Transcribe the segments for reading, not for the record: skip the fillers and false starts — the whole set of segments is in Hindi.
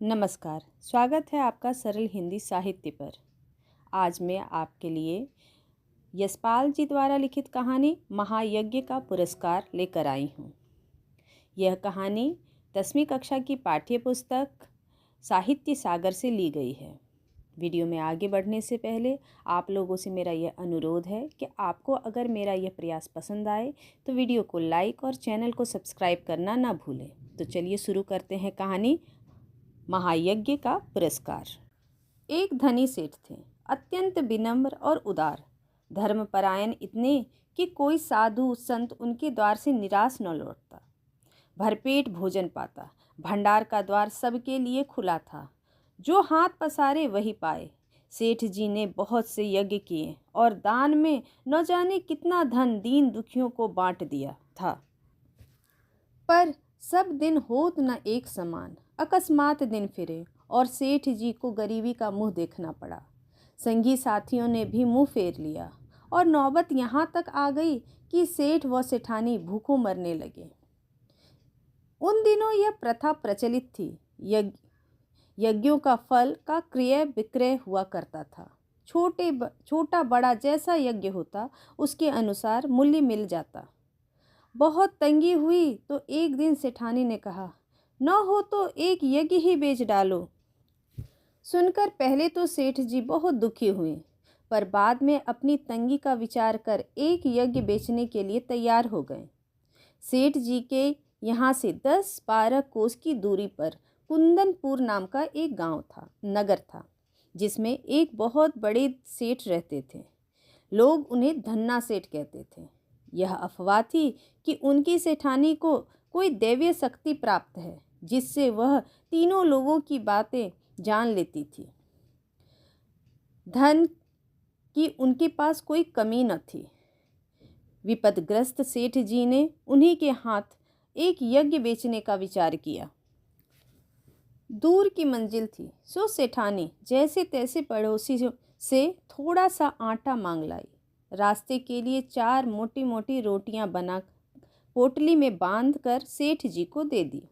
नमस्कार, स्वागत है आपका सरल हिंदी साहित्य पर। आज मैं आपके लिए यशपाल जी द्वारा लिखित कहानी महायज्ञ का पुरस्कार लेकर आई हूँ। यह कहानी 10वीं कक्षा की पाठ्य पुस्तक साहित्य सागर से ली गई है। वीडियो में आगे बढ़ने से पहले आप लोगों से मेरा यह अनुरोध है कि आपको अगर मेरा यह प्रयास पसंद आए तो वीडियो को लाइक और चैनल को सब्सक्राइब करना ना भूलें। तो चलिए शुरू करते हैं कहानी महायज्ञ का पुरस्कार। एक धनी सेठ थे, अत्यंत विनम्र और उदार, धर्मपरायण इतने कि कोई साधु संत उनके द्वार से निराश न लौटता, भरपेट भोजन पाता। भंडार का द्वार सबके लिए खुला था, जो हाथ पसारे वही पाए। सेठ जी ने बहुत से यज्ञ किए और दान में न जाने कितना धन दीन दुखियों को बांट दिया था, पर सब दिन होत न एक समान। अकस्मात दिन फिरे और सेठ जी को गरीबी का मुंह देखना पड़ा। संगी साथियों ने भी मुंह फेर लिया और नौबत यहाँ तक आ गई कि सेठ व सेठानी भूखों मरने लगे। उन दिनों यह प्रथा प्रचलित थी। यज्ञों का फल का क्रय विक्रय हुआ करता था। छोटा बड़ा जैसा यज्ञ होता उसके अनुसार मूल्य मिल जाता। बहुत तंगी हुई तो एक दिन सेठानी ने कहा, न हो तो एक यज्ञ ही बेच डालो। सुनकर पहले तो सेठ जी बहुत दुखी हुए, पर बाद में अपनी तंगी का विचार कर एक यज्ञ बेचने के लिए तैयार हो गए। सेठ जी के यहाँ से 10-12 कोस की दूरी पर कुंदनपुर नाम का एक नगर था, जिसमें एक बहुत बड़े सेठ रहते थे। लोग उन्हें धन्ना सेठ कहते थे। यह अफवाह थी कि उनकी सेठानी को कोई दैवीय शक्ति प्राप्त है, जिससे वह तीनों लोगों की बातें जान लेती थी। धन की उनके पास कोई कमी न थी। विपदग्रस्त सेठ जी ने उन्हीं के हाथ एक यज्ञ बेचने का विचार किया। दूर की मंजिल थी, सो सेठानी जैसे तैसे पड़ोसी से थोड़ा सा आटा मांग लाई। रास्ते के लिए 4 मोटी मोटी रोटियां बना पोटली में बांधकर सेठ जी को दे दी।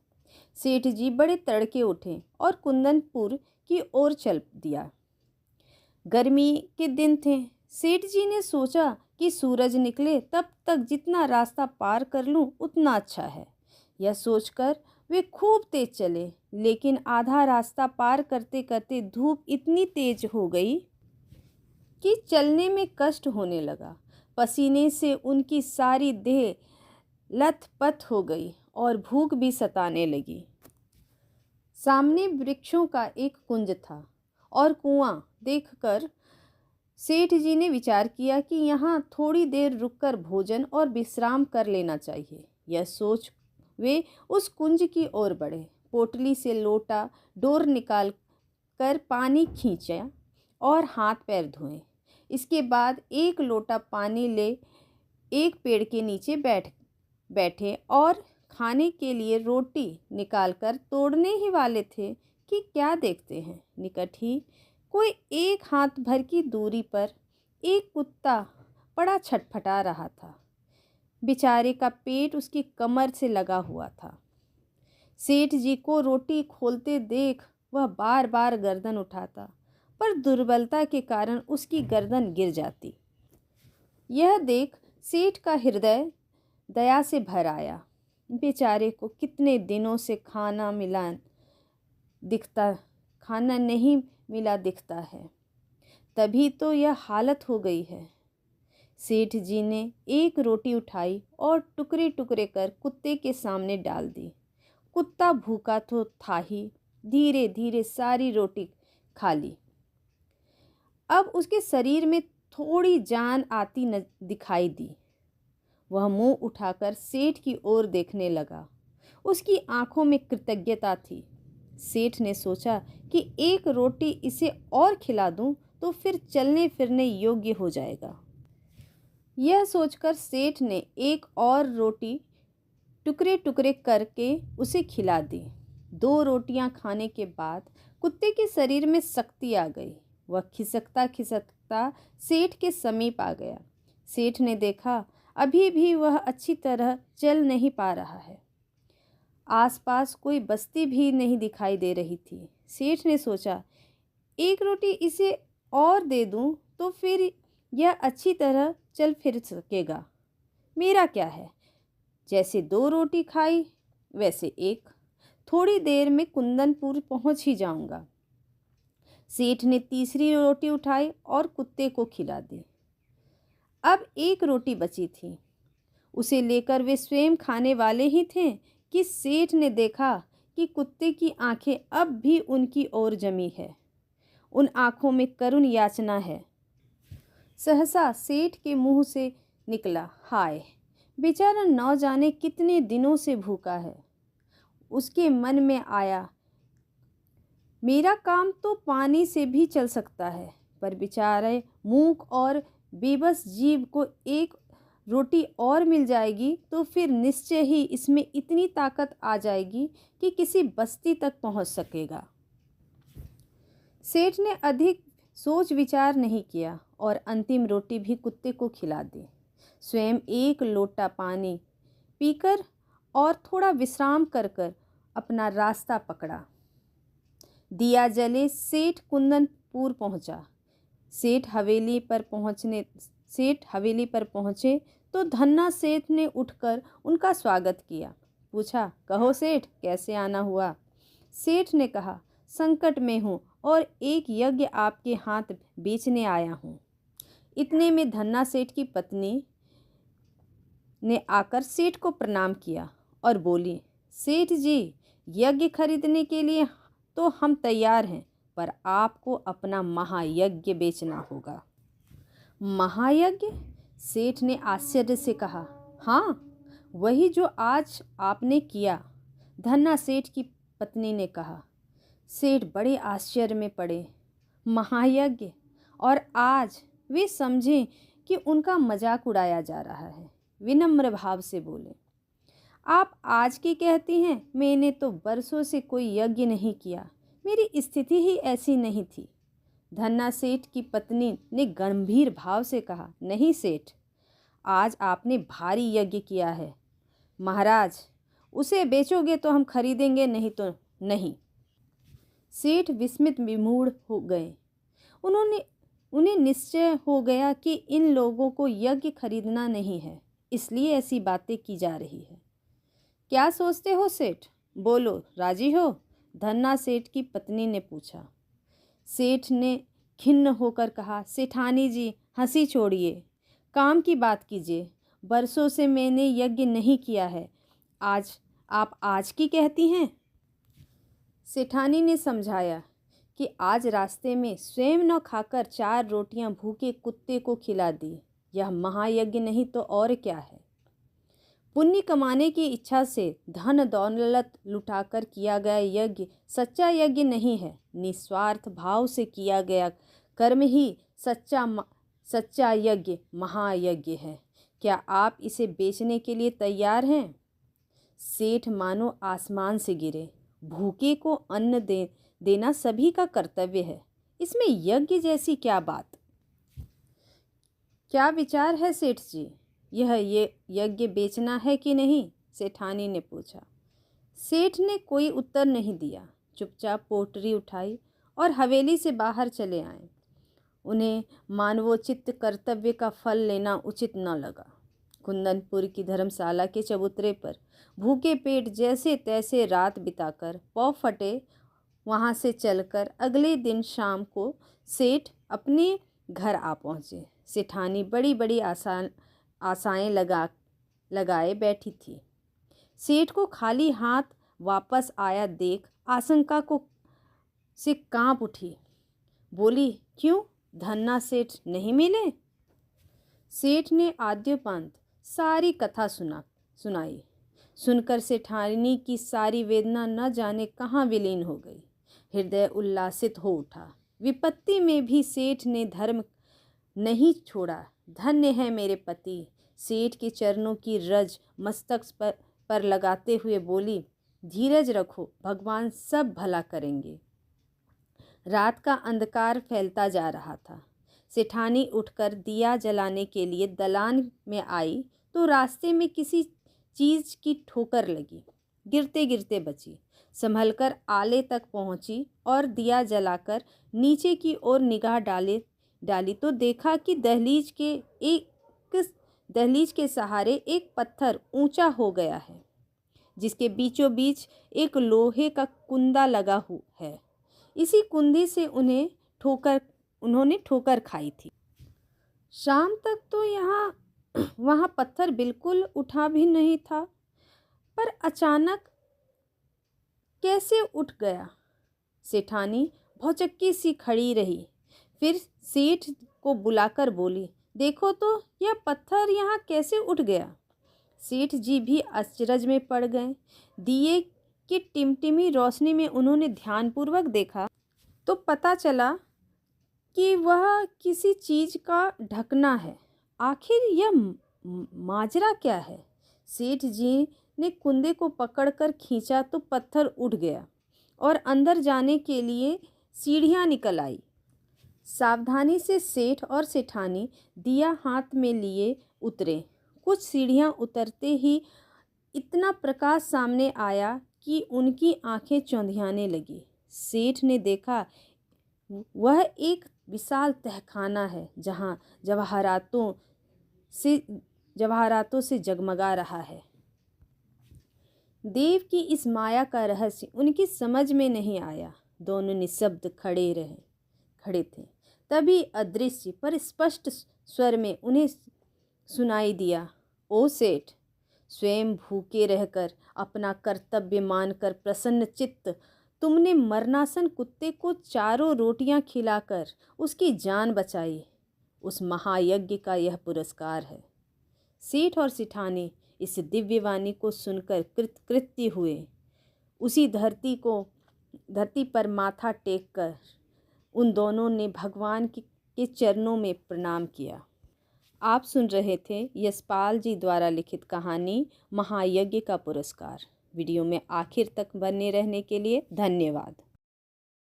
सेठ जी बड़े तड़के उठे और कुंदनपुर की ओर चल दिया। गर्मी के दिन थे। सेठ जी ने सोचा कि सूरज निकले तब तक जितना रास्ता पार कर लूं उतना अच्छा है। यह सोचकर वे खूब तेज चले, लेकिन आधा रास्ता पार करते करते धूप इतनी तेज हो गई कि चलने में कष्ट होने लगा। पसीने से उनकी सारी देह लथपथ हो गई और भूख भी सताने लगी। सामने वृक्षों का एक कुंज था और कुआं देखकर सेठ जी ने विचार किया कि यहाँ थोड़ी देर रुककर भोजन और विश्राम कर लेना चाहिए। यह सोच वे उस कुंज की ओर बढ़े। पोटली से लोटा डोर निकाल कर पानी खींचा और हाथ पैर धोए। इसके बाद एक लोटा पानी ले एक पेड़ के नीचे बैठे और खाने के लिए रोटी निकालकर तोड़ने ही वाले थे कि क्या देखते हैं, निकट ही कोई एक हाथ भर की दूरी पर एक कुत्ता बड़ा छटपटा रहा था। बेचारे का पेट उसकी कमर से लगा हुआ था। सेठ जी को रोटी खोलते देख वह बार बार गर्दन उठाता, पर दुर्बलता के कारण उसकी गर्दन गिर जाती। यह देख सेठ का हृदय दया से भर आया। बेचारे को कितने दिनों से खाना नहीं मिला दिखता है, तभी तो यह हालत हो गई है। सेठ जी ने एक रोटी उठाई और टुकड़े टुकड़े कर कुत्ते के सामने डाल दी। कुत्ता भूखा तो था ही, धीरे धीरे सारी रोटी खा ली। अब उसके शरीर में थोड़ी जान आती दिखाई दी। वह मुंह उठाकर सेठ की ओर देखने लगा। उसकी आंखों में कृतज्ञता थी। सेठ ने सोचा कि एक रोटी इसे और खिला दूं तो फिर चलने फिरने योग्य हो जाएगा। यह सोचकर सेठ ने एक और रोटी टुकड़े टुकड़े करके उसे खिला दी। 2 रोटियां खाने के बाद कुत्ते के शरीर में शक्ति आ गई। वह खिसकता खिसकता सेठ के समीप आ गया। सेठ ने देखा अभी भी वह अच्छी तरह चल नहीं पा रहा है। आसपास कोई बस्ती भी नहीं दिखाई दे रही थी। सेठ ने सोचा, एक रोटी इसे और दे दूं तो फिर यह अच्छी तरह चल फिर सकेगा। मेरा क्या है, जैसे 2 रोटी खाई वैसे एक। थोड़ी देर में कुंदनपुर पहुंच ही जाऊंगा। सेठ ने तीसरी रोटी उठाई और कुत्ते को खिला दी। अब एक रोटी बची थी। उसे लेकर वे स्वयं खाने वाले ही थे कि सेठ ने देखा कि कुत्ते की आंखें अब भी उनकी ओर जमी है। उन आंखों में करुण याचना है। सहसा सेठ के मुंह से निकला, हाय, बेचारा न जाने कितने दिनों से भूखा है। उसके मन में आया, मेरा काम तो पानी से भी चल सकता है, पर बेचारे मूक और बेबस जीव को एक रोटी और मिल जाएगी तो फिर निश्चय ही इसमें इतनी ताकत आ जाएगी कि किसी बस्ती तक पहुंच सकेगा। सेठ ने अधिक सोच विचार नहीं किया और अंतिम रोटी भी कुत्ते को खिला दी। स्वयं एक लोटा पानी पीकर और थोड़ा विश्राम कर अपना रास्ता पकड़ा। दिया जले सेठ कुंदनपुर पहुंचा। सेठ हवेली पर पहुंचे तो धन्ना सेठ ने उठकर उनका स्वागत किया। पूछा, कहो सेठ, कैसे आना हुआ? सेठ ने कहा, संकट में हूँ और एक यज्ञ आपके हाथ बेचने आया हूँ। इतने में धन्ना सेठ की पत्नी ने आकर सेठ को प्रणाम किया और बोली, सेठ जी, यज्ञ खरीदने के लिए तो हम तैयार हैं, पर आपको अपना महायज्ञ बेचना होगा। महायज्ञ? सेठ ने आश्चर्य से कहा, हाँ, वही जो आज आपने किया। धन्ना सेठ की पत्नी ने कहा। सेठ बड़े आश्चर्य में पड़े। महायज्ञ? और आज वे समझें कि उनका मजाक उड़ाया जा रहा है। विनम्र भाव से बोले, आप आज की कहती हैं, मैंने तो बरसों से कोई यज्ञ नहीं किया। मेरी स्थिति ही ऐसी नहीं थी। धन्ना सेठ की पत्नी ने गंभीर भाव से कहा, नहीं सेठ, आज आपने भारी यज्ञ किया है। महाराज, उसे बेचोगे तो हम खरीदेंगे, नहीं तो नहीं। सेठ विस्मित विमूढ़ हो गए। उन्हें निश्चय हो गया कि इन लोगों को यज्ञ खरीदना नहीं है, इसलिए ऐसी बातें की जा रही है। क्या सोचते हो सेठ? बोलो, राजी हो? धन्ना सेठ की पत्नी ने पूछा। सेठ ने खिन्न होकर कहा, सेठानी जी, हंसी छोड़िए, काम की बात कीजिए। बरसों से मैंने यज्ञ नहीं किया है, आप आज की कहती हैं? सेठानी ने समझाया कि आज रास्ते में स्वयं न खाकर 4 रोटियां भूखे कुत्ते को खिला दी। यह महायज्ञ नहीं तो और क्या है। पुण्य कमाने की इच्छा से धन दौलत लुटाकर किया गया यज्ञ सच्चा यज्ञ नहीं है। निस्वार्थ भाव से किया गया कर्म ही सच्चा यज्ञ महायज्ञ है। क्या आप इसे बेचने के लिए तैयार हैं? सेठ मानो आसमान से गिरे। भूखे को अन्न देना सभी का कर्तव्य है, इसमें यज्ञ जैसी क्या बात? क्या विचार है सेठ जी, ये यज्ञ बेचना है कि नहीं? सेठानी ने पूछा। सेठ ने कोई उत्तर नहीं दिया, चुपचाप पोटली उठाई और हवेली से बाहर चले आए। उन्हें मानवोचित कर्तव्य का फल लेना उचित न लगा। कुंदनपुर की धर्मशाला के चबूतरे पर भूखे पेट जैसे तैसे रात बिताकर पौ फटे वहाँ से चलकर अगले दिन शाम को सेठ अपने घर आ पहुँचे। सेठानी बड़ी बड़ी आशाएं लगाए बैठी थी। सेठ को खाली हाथ वापस आया देख आशंका से कांप उठी। बोली, क्यों, धन्ना सेठ नहीं मिले? सेठ ने आद्योपांत सारी कथा सुनाई। सुनकर सेठानी की सारी वेदना न जाने कहाँ विलीन हो गई। हृदय उल्लासित हो उठा। विपत्ति में भी सेठ ने धर्म नहीं छोड़ा। धन्य है मेरे पति। सेठ के चरणों की रज मस्तक पर लगाते हुए बोली, धीरज रखो, भगवान सब भला करेंगे। रात का अंधकार फैलता जा रहा था। सेठानी उठकर दिया जलाने के लिए दलान में आई तो रास्ते में किसी चीज़ की ठोकर लगी। गिरते गिरते बची। संभलकर आले तक पहुंची और दिया जलाकर नीचे की ओर निगाह डाली तो देखा कि दहलीज के सहारे एक पत्थर ऊंचा हो गया है, जिसके बीचों बीच एक लोहे का कुंदा लगा है। इसी कुंदे से उन्होंने ठोकर खाई थी। शाम तक तो वहाँ पत्थर बिल्कुल उठा भी नहीं था, पर अचानक कैसे उठ गया। सेठानी भौचक्की सी खड़ी रही, फिर सेठ को बुलाकर बोली, देखो तो यह पत्थर यहाँ कैसे उठ गया। सेठ जी भी अचरज में पड़ गए। दिए की टिमटिमी रोशनी में उन्होंने ध्यानपूर्वक देखा तो पता चला कि वह किसी चीज का ढकना है। आखिर यह माजरा क्या है। सेठ जी ने कुंदे को पकड़कर खींचा तो पत्थर उठ गया और अंदर जाने के लिए सीढ़ियां निकल आई। सावधानी से सेठ और सेठानी दिया हाथ में लिए उतरे। कुछ सीढ़ियां उतरते ही इतना प्रकाश सामने आया कि उनकी आंखें चौंधियाने लगी। सेठ ने देखा वह एक विशाल तहखाना है, जहां जवाहरातों से जगमगा रहा है। देव की इस माया का रहस्य उनकी समझ में नहीं आया। दोनों निशब्द खड़े थे। तभी अदृश्य पर स्पष्ट स्वर में उन्हें सुनाई दिया, ओ सेठ, स्वयं भूखे रहकर अपना कर्तव्य मानकर प्रसन्न चित्त तुमने मरणासन कुत्ते को 4 रोटियां खिलाकर उसकी जान बचाई। उस महायज्ञ का यह पुरस्कार है। सेठ और सेठानी इस दिव्य वाणी को सुनकर कृतकृत्य हुए। उसी धरती पर माथा टेककर उन दोनों ने भगवान के चरणों में प्रणाम किया। आप सुन रहे थे यशपाल जी द्वारा लिखित कहानी महायज्ञ का पुरस्कार। वीडियो में आखिर तक बने रहने के लिए धन्यवाद।